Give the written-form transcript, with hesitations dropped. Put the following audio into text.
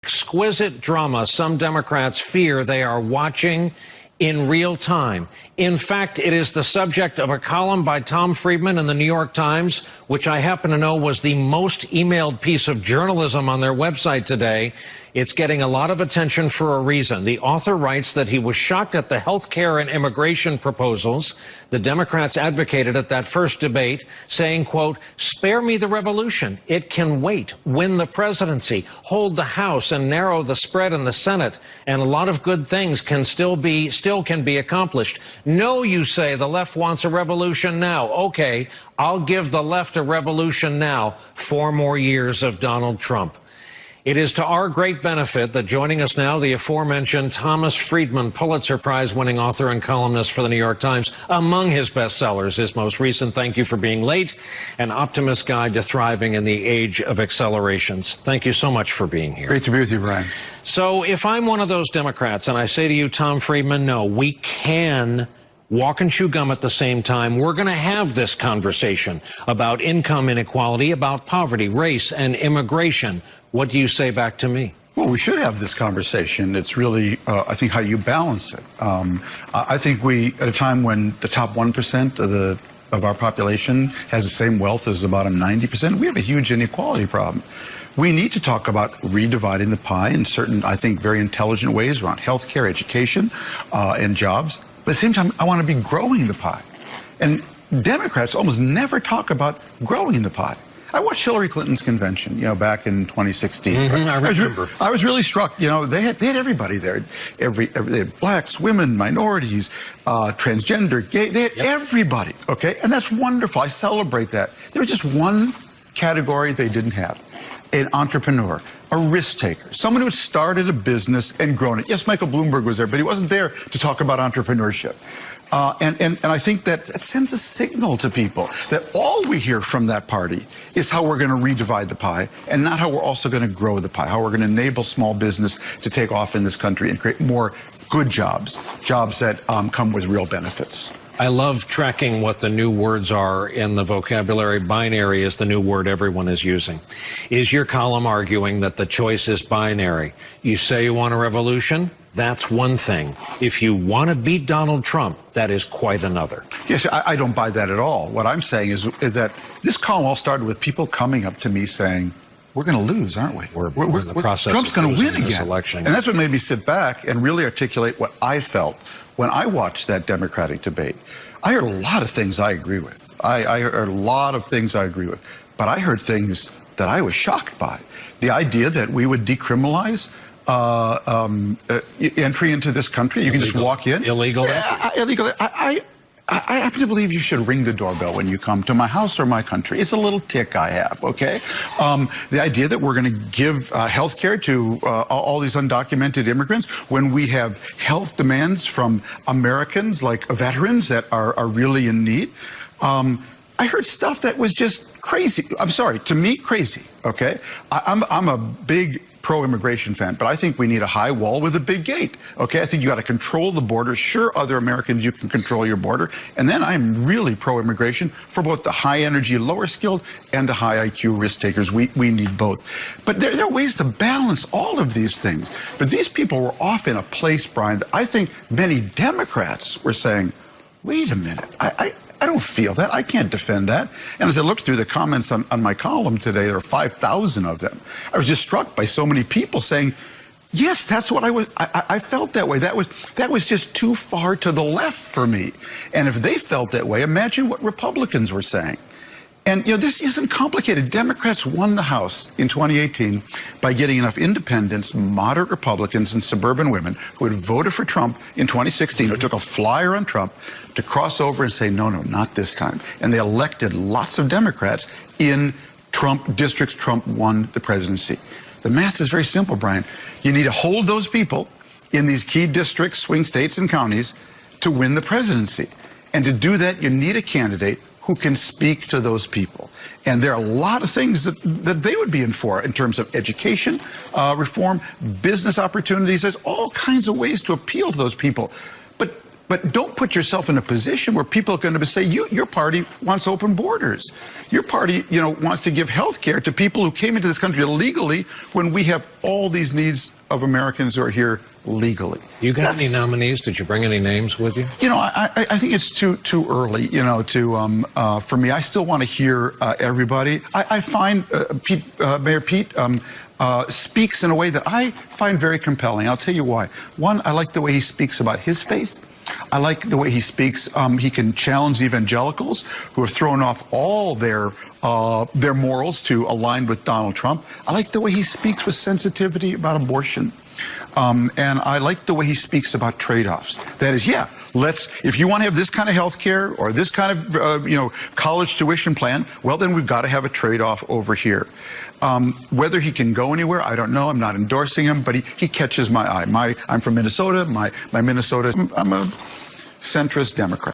Exquisite drama some Democrats fear they are watching in real time. In fact, it is the subject of a column by Tom Friedman in the New York Times, which I happen to know was the most emailed piece of journalism on their website today. It's getting a lot of attention for a reason. The author writes that he was shocked at the health care and immigration proposals the Democrats advocated at that first debate, saying, quote, "Spare me the revolution. It can wait. Win the presidency, hold the House, and narrow the spread in the Senate. And a lot of good things can still can be accomplished." No, you say, the left wants a revolution now. Okay, I'll give the left a revolution now. 4 more years of Donald Trump. It is to our great benefit that joining us now, the aforementioned Thomas Friedman, Pulitzer Prize-winning author and columnist for the New York Times. Among his bestsellers, his most recent, Thank You for Being Late, An Optimist's Guide to Thriving in the Age of Accelerations. Thank you so much for being here. Great to be with you, Brian. So if I'm one of those Democrats and I say to you, Tom Friedman, no, we can walk and chew gum at the same time. We're going to have this conversation about income inequality, about poverty, race, and immigration. What do you say back to me? Well, we should have this conversation. It's really, I think, how you balance it. I think we, at a time when the top 1% of our population has the same wealth as the bottom 90%, we have a huge inequality problem. We need to talk about redividing the pie in certain, I think, very intelligent ways around healthcare, education, and jobs. But at the same time, I want to be growing the pie. And Democrats almost never talk about growing the pie. I watched Hillary Clinton's convention, back in 2016. I remember. I was really struck. They had everybody there. They had blacks, women, minorities, transgender, gay. They had everybody. Okay, and that's wonderful. I celebrate that. There was just one category they didn't have: an entrepreneur, a risk taker, someone who had started a business and grown it. Yes, Michael Bloomberg was there, but he wasn't there to talk about entrepreneurship. And I think that sends a signal to people that all we hear from that party is how we're going to redivide the pie and not how we're also going to grow the pie, how we're going to enable small business to take off in this country and create more good jobs, jobs that come with real benefits. I love tracking what the new words are in the vocabulary. Binary is the new word everyone is using. Is your column arguing that the choice is binary? You say you want a revolution? That's one thing. If you want to beat Donald Trump, that is quite another. Yes, I don't buy that at all. What I'm saying is that this column all started with people coming up to me saying, we're going to lose, aren't we? We're in the process Trump's going to win again. Election. And that's what made me sit back and really articulate what I felt when I watched that Democratic debate. I heard a lot of things I agree with. I heard a lot of things I agree with. But I heard things that I was shocked by. The idea that we would decriminalize entry into this country. You can just walk in. Illegal entry. Illegal. I happen to believe you should ring the doorbell when you come to my house or my country. It's a little tick I have, okay? The idea that we're going to give health care to all these undocumented immigrants when we have health demands from Americans like veterans that are really in need. I heard stuff that was just crazy. I'm sorry, to me, crazy, okay? I'm a big pro-immigration fan, but I think we need a high wall with a big gate, okay? I think you got to control the border. Sure, other Americans, you can control your border. And then I'm really pro-immigration for both the high-energy, lower-skilled, and the high-IQ risk-takers. We need both. But there are ways to balance all of these things. But these people were off in a place, Brian, that I think many Democrats were saying, wait a minute, I don't feel that. I can't defend that. And as I looked through the comments on my column today, there are 5,000 of them. I was just struck by so many people saying, yes, that's what I felt that way. That was just too far to the left for me. And if they felt that way, imagine what Republicans were saying. And, this isn't complicated. Democrats won the House in 2018 by getting enough independents, moderate Republicans, and suburban women who had voted for Trump in 2016, who took a flyer on Trump, to cross over and say, no, not this time. And they elected lots of Democrats in Trump districts. Trump won the presidency. The math is very simple, Brian. You need to hold those people in these key districts, swing states, and counties to win the presidency. And to do that, you need a candidate who can speak to those people. And there are a lot of things that they would be in for in terms of education, reform, business opportunities. There's all kinds of ways to appeal to those people. But But don't put yourself in a position where people are going to say, your party wants open borders. Your party, wants to give health care to people who came into this country illegally when we have all these needs of Americans who are here legally. You got any nominees? Did you bring any names with you? I think it's too early, for me. I still want to hear everybody. I find Mayor Pete speaks in a way that I find very compelling. I'll tell you why. One, I like the way he speaks about his faith. I like the way he speaks. He can challenge the evangelicals who have thrown off all their morals to align with Donald Trump. I like the way he speaks with sensitivity about abortion. And I like the way he speaks about trade-offs. That is, if you want to have this kind of health care or this kind of, college tuition plan, well, then we've got to have a trade-off over here. Whether he can go anywhere, I don't know. I'm not endorsing him, but he catches my eye. I'm from Minnesota. My Minnesota, I'm a centrist Democrat.